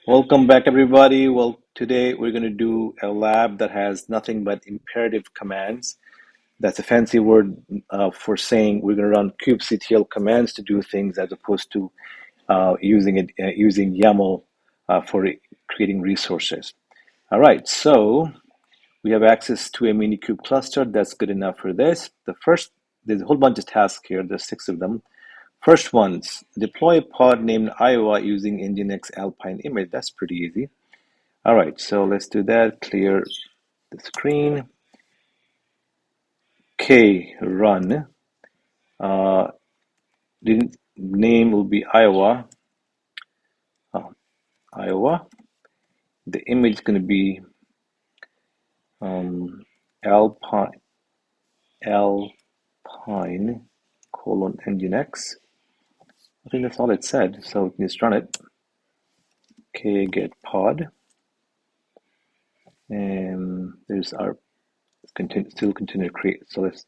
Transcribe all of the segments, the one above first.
Welcome back, everybody. Well, today we're going to do a lab that has nothing but imperative commands. That's a fancy word for saying we're going to run kubectl commands to do things as opposed to using YAML for creating resources. All right, so we have access to a Minikube cluster. That's good enough for this. There's a whole bunch of tasks here. There's 6 of them. First one's deploy a pod named Iowa using nginx alpine image. That's pretty easy. All right, so let's do that. Clear the screen. K run. The name will be Iowa. Iowa. The image is going to be alpine colon nginx. I think that's all it said. So we can just run it. K get pod. And there's our still continue to create. So let's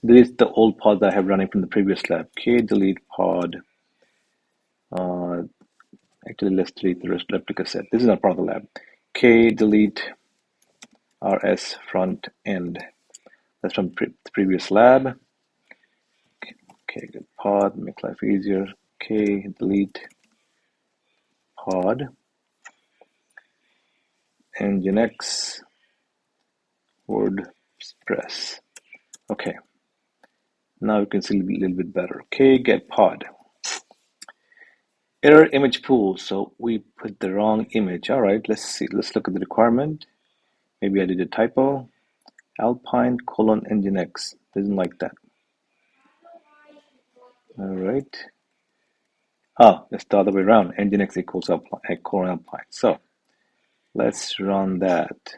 delete the old pod that I have running from the previous lab. K delete pod. Actually, let's delete the replica set. This is not part of the lab. K delete rs front end. That's from the previous lab. K get pod, make life easier. K delete pod. nginx wordpress. Okay. Now we can see a little bit better. K get pod. Error image pool. So we put the wrong image. All right, let's see. Let's look at the requirement. Maybe I did a typo. Alpine colon nginx. Doesn't like that. All right. Oh, it's the other way around. nginx equals colon alpine. So let's run that.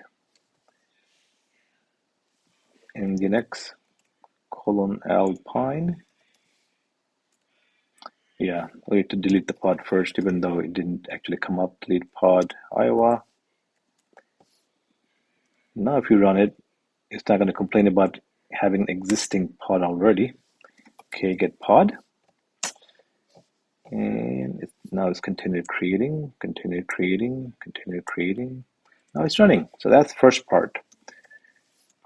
nginx colon alpine. Yeah, we need to delete the pod first, even though it didn't actually come up. Delete pod Iowa. Now if you run it, it's not going to complain about having an existing pod already. Okay, get pod. And now it's continue creating. Now it's running. So that's the first part.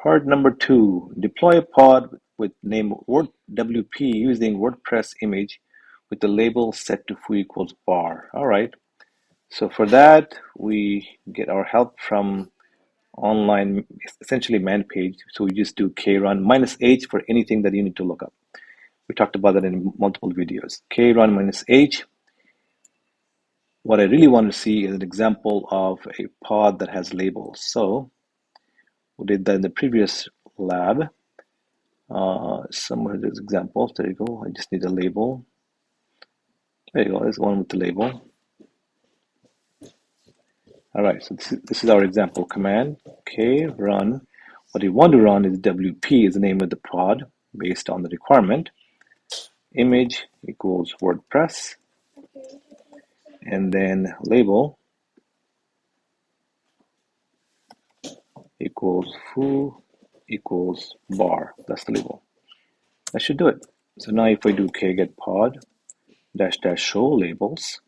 Part number 2, deploy a pod with name WP using WordPress image with the label set to foo equals bar. All right. So for that, we get our help from online, essentially man page. So we just do krun -h for anything that you need to look up. We talked about that in multiple videos. Krun -h. What I really want to see is an example of a pod that has labels. So we did that in the previous lab. Somewhere there's examples. There you go. I just need a label. There you go. There's one with the label. All right. So this is our example command. K run. What you want to run is WP is the name of the pod based on the requirement. Image equals WordPress. And then label equals foo equals bar. That's the label. That should do it. So now if I do k get pod -- show labels,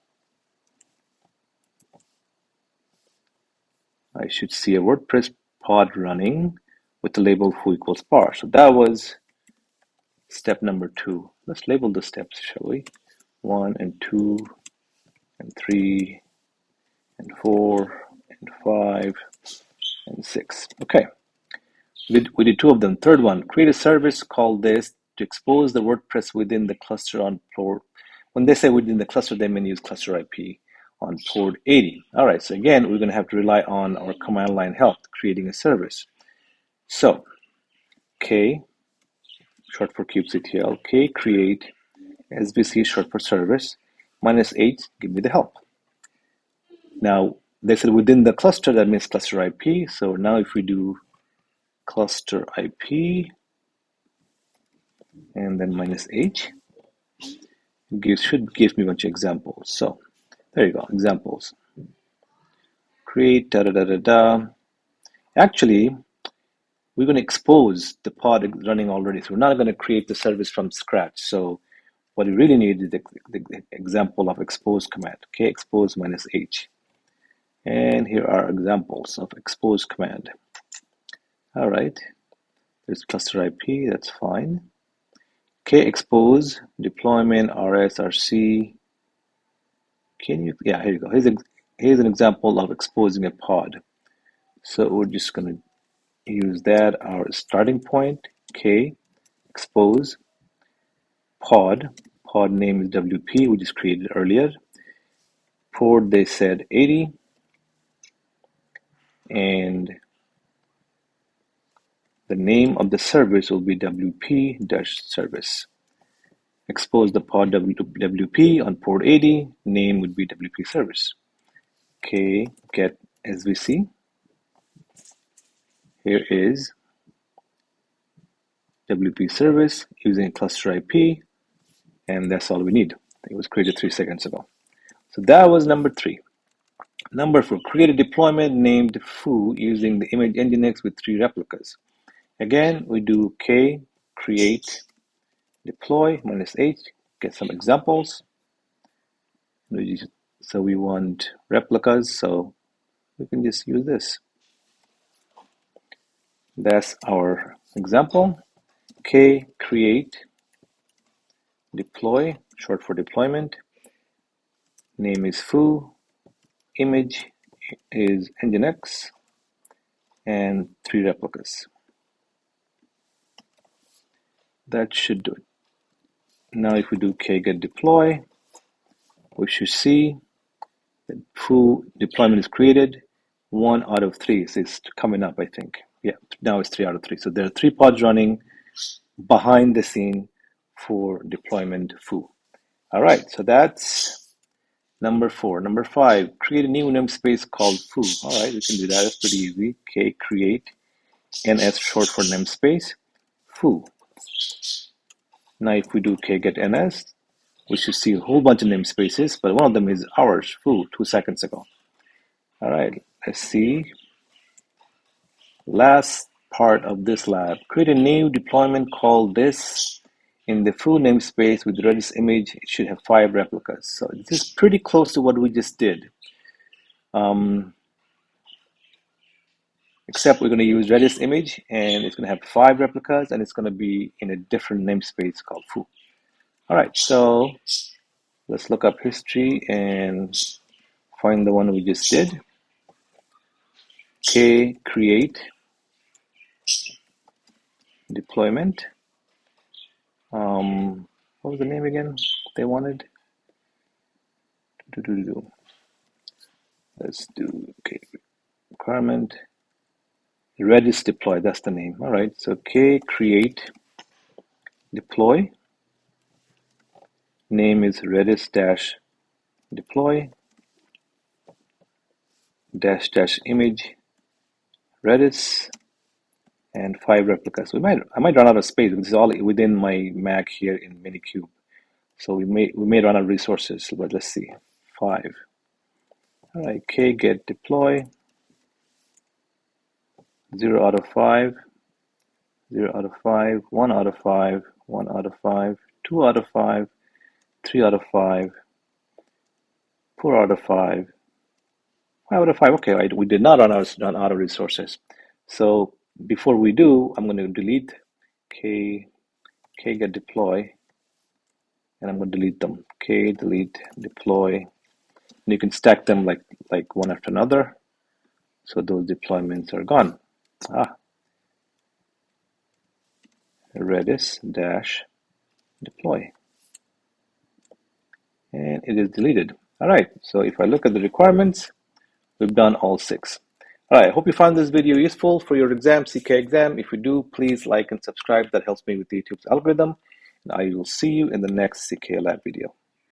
I should see a WordPress pod running with the label foo equals bar. So that was step number 2. Let's label the steps, shall we? 1 and 2 and 3 and 4 and 5 and 6. Okay. We did 2 of them. Third one, create a service called this to expose the WordPress within the cluster on port. When they say within the cluster, they mean use cluster IP on port 80. All right, so again, we're going to have to rely on our command line help creating a service. So K, short for kubectl, K create SVC, short for service, -h, give me the help. Now, they said within the cluster, that means cluster IP. So now if we do cluster IP and then -h, should give me a bunch of examples. So there you go, examples. Create Actually, we're going to expose the pod running already. So we're not going to create the service from scratch. So what we really need is the example of expose command. Okay, expose -h. And here are examples of expose command. All right, there's cluster IP, that's fine. Expose, deployment, rsrc. Can you, yeah, here you go. Here's an example of exposing a pod. So we're just going to use that, our starting point, expose, pod name is WP, we just created earlier. Port, they said 80, and the name of the service will be WP-service. Expose the pod WP on port 80, name would be WP service. Get SVC. Here is WP service using cluster IP, and that's all we need. It was created 3 seconds ago. So that was number 3. Number 4, create a deployment named foo using the image nginx with 3 replicas. Again, we do create deploy -h, get some examples. So we want replicas, so we can just use this. That's our example. Create deploy, short for deployment. Name is foo. Image is nginx. And 3 replicas. That should do it. Now if we do get deploy, we should see that foo deployment is created. 1 out of 3 is coming up, I think. Yeah, now it's 3 out of 3. So there are 3 pods running behind the scene for deployment foo. All right, so that's number 4. Number 5, create a new namespace called foo. All right, we can do that. That's pretty easy. Create ns, short for namespace, foo. Now if we do get ns, we should see a whole bunch of namespaces, but one of them is ours, foo, 2 seconds ago. All right, let's see. Last part of this lab, create a new deployment called this in the foo namespace with Redis image. It should have 5 replicas. So this is pretty close to what we just did. Except we're going to use Redis image, and it's going to have 5 replicas, and it's going to be in a different namespace called foo. All right, so let's look up history and find the one we just did. Create deployment. What was the name again they wanted? Let's do requirement redis-deploy, that's the name. All right, so create deploy. Name is redis-deploy -image redis and 5 replicas. I might run out of space. This is all within my Mac here in Minikube. So we may run out of resources, but let's see. 5. All right, get deploy. 0 out of 5. 0 out of 5. 1 out of 5. 1 out of 5. 2 out of 5. 3 out of 5. 4 out of 5. 5 out of 5. Okay, we did not run out of resources. So before we do, I'm going to delete get deploy, and I'm going to delete them. Delete deploy, and you can stack them like one after another, so those deployments are gone. Redis-deploy, and it is deleted. All right, so if I look at the requirements, we've done all 6. All right, I hope you found this video useful for your exam, CKA exam. If you do, please like and subscribe. That helps me with YouTube's algorithm. And I will see you in the next CKA Lab video.